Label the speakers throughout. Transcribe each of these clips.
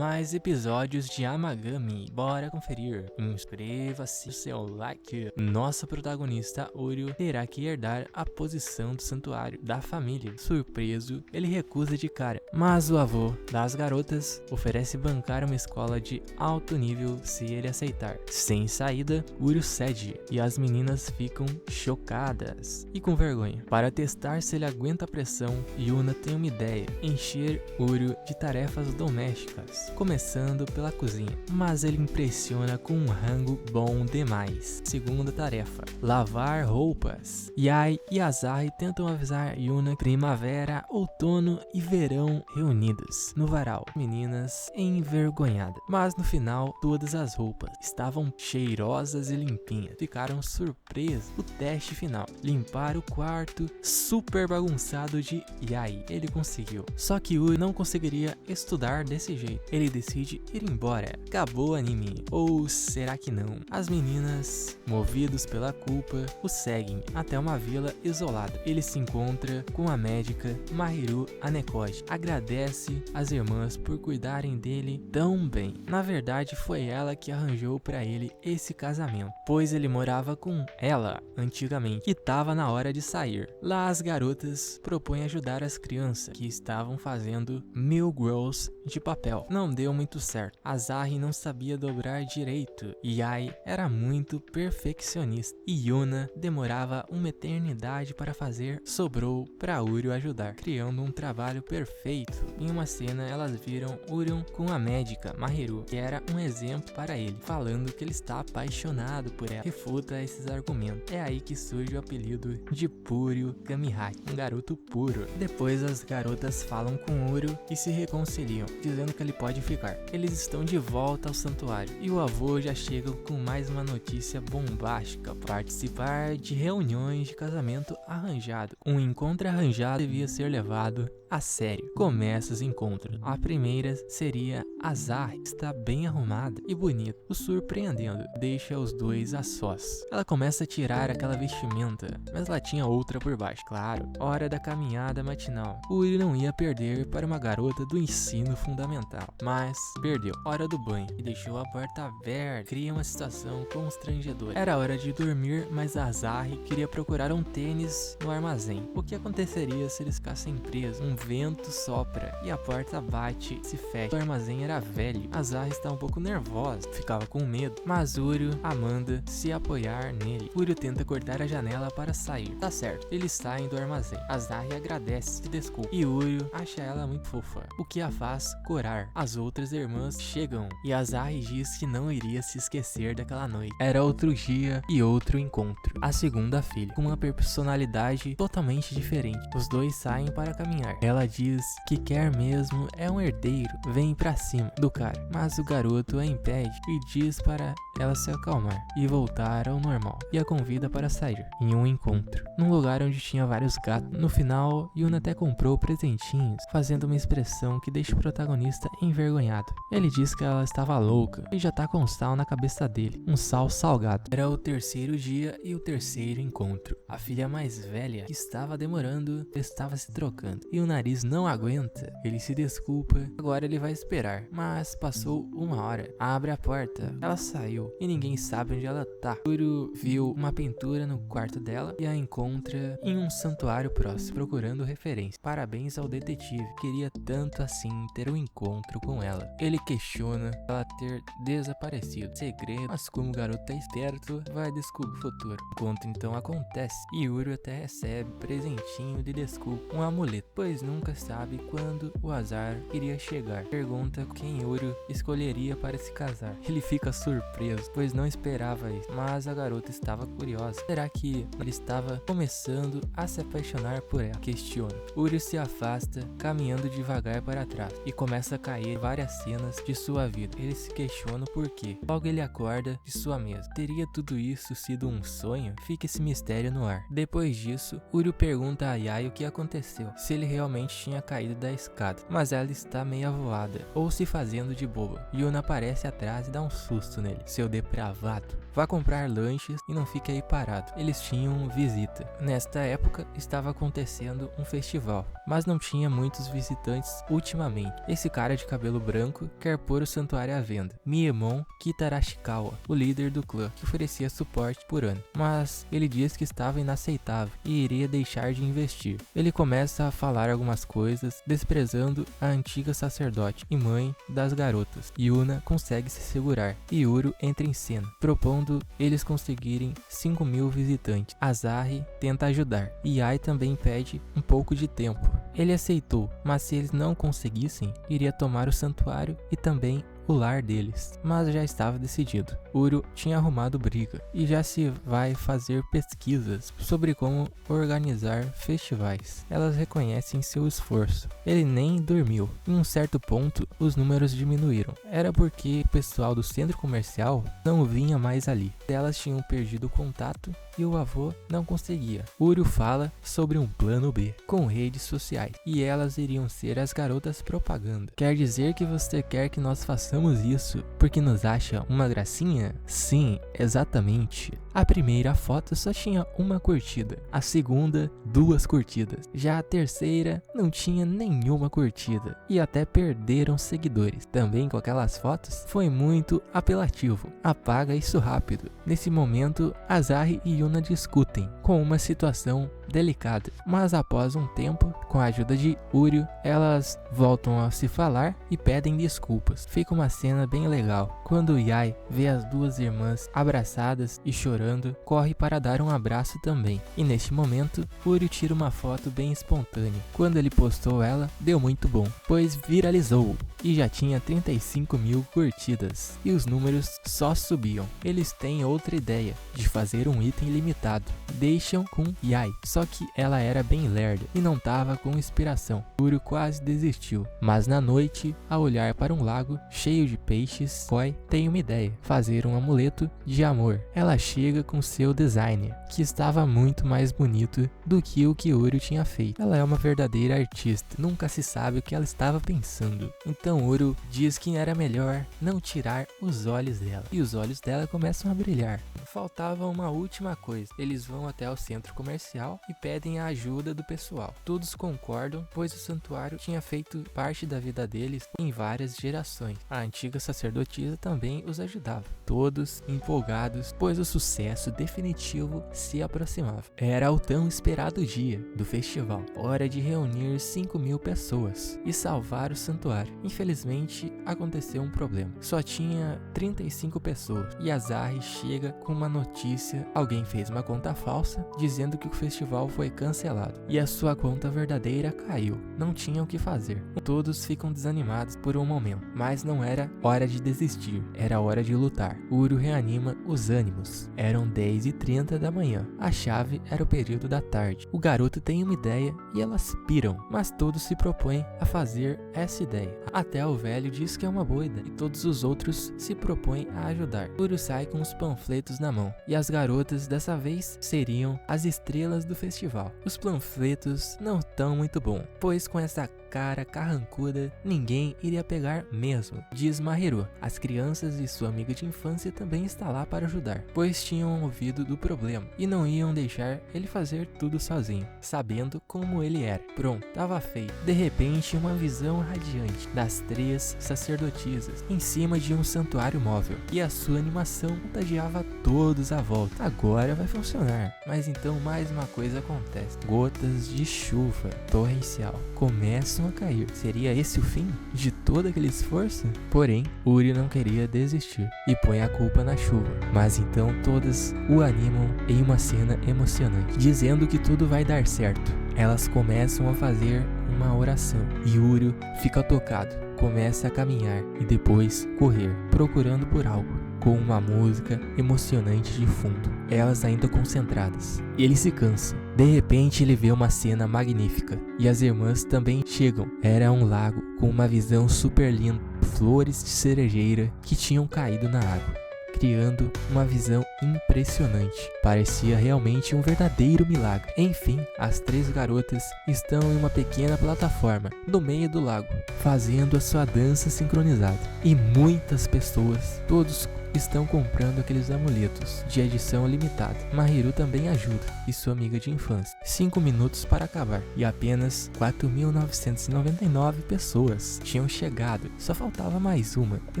Speaker 1: mais episódios de Amagami. Bora conferir. Inscreva-se, seu like. Nossa protagonista Uryu terá que herdar a posição do santuário da família. Surpreso, ele recusa de cara, mas o avô das garotas oferece bancar uma escola de alto nível se ele aceitar. Sem saída, Uryu cede e as meninas ficam chocadas e com vergonha. Para testar se ele aguenta a pressão, Yuna tem uma ideia: encher Uryu de tarefas domésticas, começando pela cozinha, mas ele impressiona com um rango bom demais. Segunda tarefa: lavar roupas. Yae e Asahi tentam avisar Yuna que primavera, outono e verão reunidos no varal. Meninas envergonhadas, mas no final todas as roupas estavam cheirosas e limpinhas. Ficaram surpresas. O teste final: limpar o quarto super bagunçado de Yae. Ele conseguiu, só que Uryu não conseguiria estudar desse jeito. Ele decide ir embora. Acabou o anime. Ou será que não? As meninas, movidos pela culpa, o seguem até uma vila isolada. Ele se encontra com a médica Mahiru Anekoji. Agradece as irmãs por cuidarem dele tão bem. Na verdade, foi ela que arranjou para ele esse casamento, pois ele morava com ela antigamente e estava na hora de sair. Lá as garotas propõem ajudar as crianças que estavam fazendo 1000 girls de papel. Não deu muito certo. Asahi não sabia dobrar direito. Yae era muito perfeccionista e Yuna demorava uma eternidade para fazer. Sobrou para Uryu ajudar, criando um trabalho perfeito. Em uma cena, elas viram Uryu com a médica Mahiru, que era um exemplo para ele, falando que ele está apaixonado por ela. Refuta esses argumentos. É aí que surge o apelido de Puro Kamihai, um garoto puro. Depois as garotas falam com Uryu e se reconciliam, dizendo que ele pode ficar. Eles estão de volta ao santuário e o avô já chega com mais uma notícia bombástica: participar de reuniões de casamento arranjado. Um encontro arranjado devia ser levado a sério. Começa os encontros. A primeira seria Asahi, está bem arrumada e bonita, o surpreendendo. Deixa os dois a sós. Ela começa a tirar aquela vestimenta, mas ela tinha outra por baixo. Claro, hora da caminhada matinal. Uryu não ia perder para uma garota do ensino fundamental, mas perdeu. Hora do banho e deixou a porta aberta. Cria uma situação constrangedora. Era hora de dormir, mas Asahi queria procurar um tênis no armazém. O que aconteceria se eles ficassem presos? Um vento sopra e a porta bate e se fecha. O armazém era velho. Asahi está um pouco nervosa, ficava com medo, mas Uryu manda se apoiar nele. Uryu tenta cortar a janela para sair. Tá certo, eles saem do armazém. Asahi agradece, se desculpa, e Uryu acha ela muito fofa, o que a faz corar. As outras irmãs chegam e Asahi diz que não iria se esquecer daquela noite. Era outro dia e outro encontro. A segunda filha, com uma personalidade totalmente diferente. Os dois saem para caminhar. Ela diz que quer mesmo é um herdeiro. Vem pra cima do cara, mas o garoto a impede e diz para ela se acalmar e voltar ao normal, e a convida para sair em um encontro num lugar onde tinha vários gatos. No final, Yuna até comprou presentinhos, fazendo uma expressão que deixa o protagonista envergonhado. Ele diz que ela estava louca e já tá com sal na cabeça dele, um sal salgado. Era o terceiro dia e o terceiro encontro. A filha mais velha, que estava demorando, estava se trocando e o nariz não aguenta. Ele se desculpa, agora ele vai esperar, mas passou uma hora. Abre a porta, ela saiu e ninguém sabe onde ela tá. Uryu viu uma pintura no quarto dela e a encontra em um santuário próximo, procurando referência. Parabéns ao detetive, queria tanto assim ter um encontro com ela. Ele questiona ela ter desaparecido. Segredo, mas como o garoto é esperto, vai descobrir o futuro. O encontro então acontece e Uryu até recebe presentinho de desculpa, um amuleto, pois nunca sabe quando o azar iria chegar. Pergunta quem Uryu escolheria para se casar. Ele fica surpreso, pois não esperava isso, mas a garota estava curiosa. Será que ele estava começando a se apaixonar por ela? Questiona. Uryu se afasta, caminhando devagar para trás, e começa a cair várias cenas de sua vida. Ele se questiona por quê. Logo ele acorda de sua mesa. Teria tudo isso sido um sonho? Fica esse mistério no ar. Depois disso, Uryu pergunta a Yae o que aconteceu, se ele realmente realmente tinha caído da escada, mas ela está meio avoada, ou se fazendo de boba. Yuna aparece atrás e dá um susto nele. Seu depravado. Vá comprar lanches e não fique aí parado. Eles tinham visita. Nesta época estava acontecendo um festival, mas não tinha muitos visitantes ultimamente. Esse cara de cabelo branco quer pôr o santuário à venda. Miemon Kitarashikawa, o líder do clã, que oferecia suporte por ano, mas ele diz que estava inaceitável e iria deixar de investir. Ele começa a falar algumas coisas, desprezando a antiga sacerdote e mãe das garotas. Yuna consegue se segurar e Uro entra em cena, propondo eles conseguirem 5.000 visitantes. Asahi tenta ajudar e Ai também pede um pouco de tempo. Ele aceitou, mas se eles não conseguissem, iria tomar o santuário e também o lar deles, mas já estava decidido. Uro tinha arrumado briga e já se vai fazer pesquisas sobre como organizar festivais. Elas reconhecem seu esforço. Ele nem dormiu. Em um certo ponto, os números diminuíram. Era porque o pessoal do centro comercial não vinha mais ali. Elas tinham perdido o contato e o avô não conseguia. Uro fala sobre um plano B com redes sociais e elas iriam ser as garotas propaganda. Quer dizer que você quer que nós façamos isso porque nos acha uma gracinha? Sim, exatamente. A primeira foto só tinha uma curtida, a segunda 2 curtidas, já a terceira não tinha nenhuma curtida e até perderam seguidores. Também com aquelas fotos foi muito apelativo. Apaga isso rápido. Nesse momento, Asahi e Yuna discutem com uma situação delicada, mas após um tempo, com a ajuda de Uryu, elas voltam a se falar e pedem desculpas. Fica uma cena bem legal. Quando Yai vê as duas irmãs abraçadas e chorando, corre para dar um abraço também. E neste momento, Uryu tira uma foto bem espontânea. Quando ele postou ela, deu muito bom, pois viralizou e já tinha 35.000 curtidas e os números só subiam. Eles têm outra ideia de fazer um item limitado. Deixam com Yai, só que ela era bem lerda e não tava com inspiração. Uryu quase desistiu, mas na noite, ao olhar para um lago cheio de peixes, Koi tem uma ideia: fazer um amuleto de amor. Ela chega com seu designer, que estava muito mais bonito do que o que Uryu tinha feito. Ela é uma verdadeira artista, nunca se sabe o que ela estava pensando. Então Uryu diz que era melhor não tirar os olhos dela, e os olhos dela começam a brilhar. Faltava uma última coisa. Eles vão até o centro comercial e pedem a ajuda do pessoal. Todos concordam, pois o santuário tinha feito parte da vida deles em várias gerações. A antiga sacerdotisa também os ajudava. Todos empolgados, pois o sucesso definitivo se aproximava. Era o tão esperado dia do festival. Hora de reunir 5.000 pessoas e salvar o santuário. Infelizmente, aconteceu um problema. Só tinha 35 pessoas e Asahi chega com uma notícia. Alguém fez uma conta falsa dizendo que o festival foi cancelado e a sua conta verdadeira caiu. Não tinham o que fazer. Todos ficam desanimados por um momento, mas não era hora de desistir, era hora de lutar. Uryu reanima os ânimos. Eram 10h30 da manhã. A chave era o período da tarde. O garoto tem uma ideia e elas piram, mas todos se propõem a fazer essa ideia. Até o velho diz que é uma boa ideia e todos os outros se propõem a ajudar. Uryu sai com os panfletos na mão e as garotas dessa vez seriam as estrelas do festival. Os panfletos não estão muito bons, pois com essa cara carrancuda ninguém iria pegar mesmo, diz Mahiru. As crianças e sua amiga de infância também está lá para ajudar, pois tinham ouvido do problema e não iam deixar ele fazer tudo sozinho, sabendo como ele era. Pronto, tava feito. De repente, uma visão radiante das 3 sacerdotisas em cima de um santuário móvel e a sua animação contagiava todos à volta. Agora vai funcionar. Mas então mais uma coisa acontece. Gotas de chuva torrencial começam a cair. Seria esse o fim de todo aquele esforço? Porém, Uryu não queria desistir e põe a culpa na chuva. Mas então todas o animam em uma cena emocionante, dizendo que tudo vai dar certo. Elas começam a fazer uma oração e Uryu fica tocado. Começa a caminhar e depois correr, procurando por algo, com uma música emocionante de fundo. Elas ainda concentradas. Ele se cansa. De repente ele vê uma cena magnífica e as irmãs também chegam. Era um lago com uma visão super linda, flores de cerejeira que tinham caído na água. criando uma visão impressionante. Parecia realmente um verdadeiro milagre. Enfim, as 3 garotas estão em uma pequena plataforma no meio do lago, fazendo a sua dança sincronizada. E muitas pessoas, todos estão comprando aqueles amuletos de edição limitada. Mahiru também ajuda, e sua amiga de infância. 5 minutos para acabar, e apenas 4.999 pessoas tinham chegado. Só faltava mais uma, e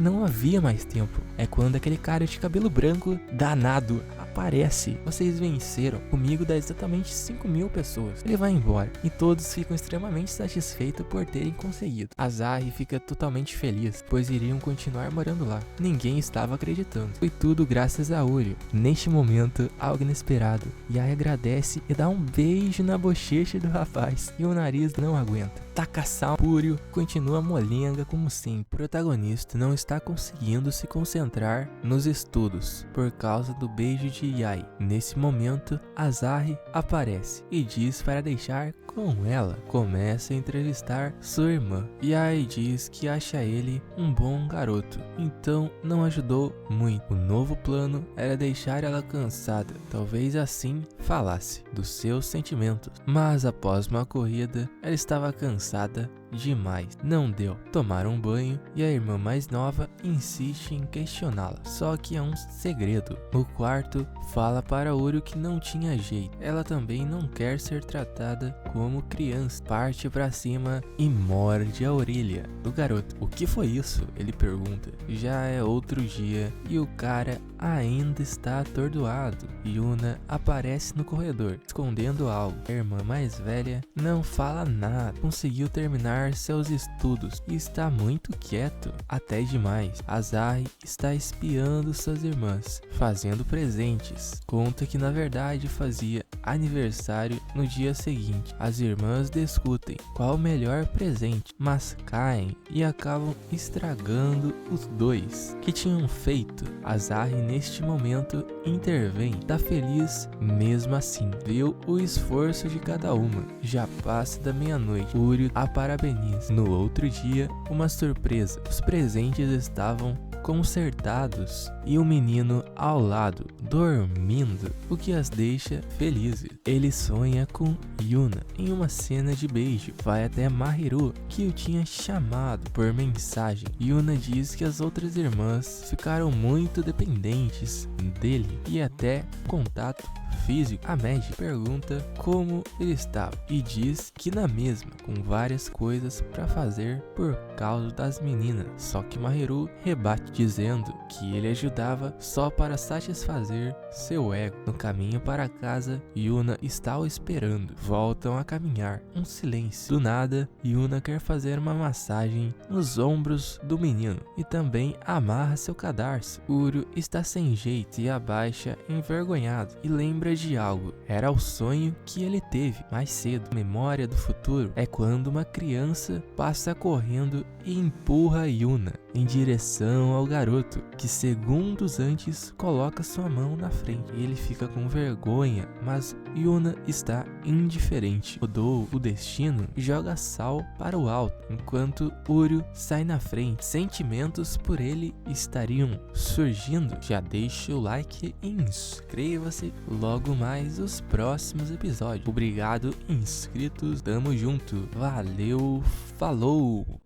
Speaker 1: não havia mais tempo. É quando aquele cara de cabelo branco, danado, aparece. Vocês venceram. Comigo dá exatamente 5.000 pessoas. Ele vai embora, e todos ficam extremamente satisfeitos por terem conseguido. Azari fica totalmente feliz, pois iriam continuar morando lá. Ninguém estava acreditando. Foi tudo graças a Uryu. Neste momento, algo inesperado. Yai agradece e dá um beijo na bochecha do rapaz. E o nariz não aguenta. Takasal Púrio continua molenga como sempre. O protagonista não está conseguindo se concentrar nos estudos por causa do beijo de Yai. Nesse momento, Azari aparece e diz para deixar com ela. Começa a entrevistar sua irmã. Yai diz que acha ele um bom garoto, então não ajudou muito. O novo plano era deixar ela cansada, talvez assim falasse dos seus sentimentos. Mas após uma corrida, ela estava cansada demais. Não deu. Tomaram um banho e a irmã mais nova insiste em questioná-la. Só que é um segredo. No quarto, fala para Uryu que não tinha jeito. Ela também não quer ser tratada como criança. Parte pra cima e morde a orelha do garoto. O que foi isso? Ele pergunta. Já é outro dia e o cara ainda está atordoado. Yuna aparece no corredor, escondendo algo. A irmã mais velha não fala nada. Conseguiu terminar seus estudos e está muito quieto, até demais. Azari está espiando suas irmãs, fazendo presentes. Conta que na verdade fazia aniversário no dia seguinte. As irmãs discutem qual o melhor presente, mas caem e acabam estragando os dois que tinham feito. Azari neste momento intervém, tá feliz mesmo assim, viu o esforço de cada uma. Já passa da meia-noite, Uryu a parabeniza. No outro dia, uma surpresa, os presentes estavam consertados e o menino ao lado, dormindo, o que as deixa felizes. Ele sonha com Yuna em uma cena de beijo, vai até Mahiru, que o tinha chamado por mensagem. Yuna diz que as outras irmãs ficaram muito dependentes dele e até contato físico. A Mad pergunta como ele estava e diz que na mesma, com várias coisas para fazer por causa das meninas. Só que Mahiru rebate dizendo que ele ajudava só para satisfazer seu ego. No caminho para casa, Yuna está o esperando. Voltam a caminhar. Um silêncio. Do nada, Yuna quer fazer uma massagem nos ombros do menino e também amarra seu cadarço. Uryu está sem jeito e abaixa envergonhado e lembra de algo. Era o sonho que ele teve mais cedo. A memória do futuro é quando uma criança passa correndo e empurra Yuna em direção ao garoto, que segundos antes coloca sua mão na frente. Ele fica com vergonha, mas Yuna está indiferente. Mudou o destino e joga sal para o alto, enquanto Uryu sai na frente. Sentimentos por ele estariam surgindo. Já deixa o like e inscreva-se. Logo mais os próximos episódios. Obrigado, inscritos. Tamo junto. Valeu, falou!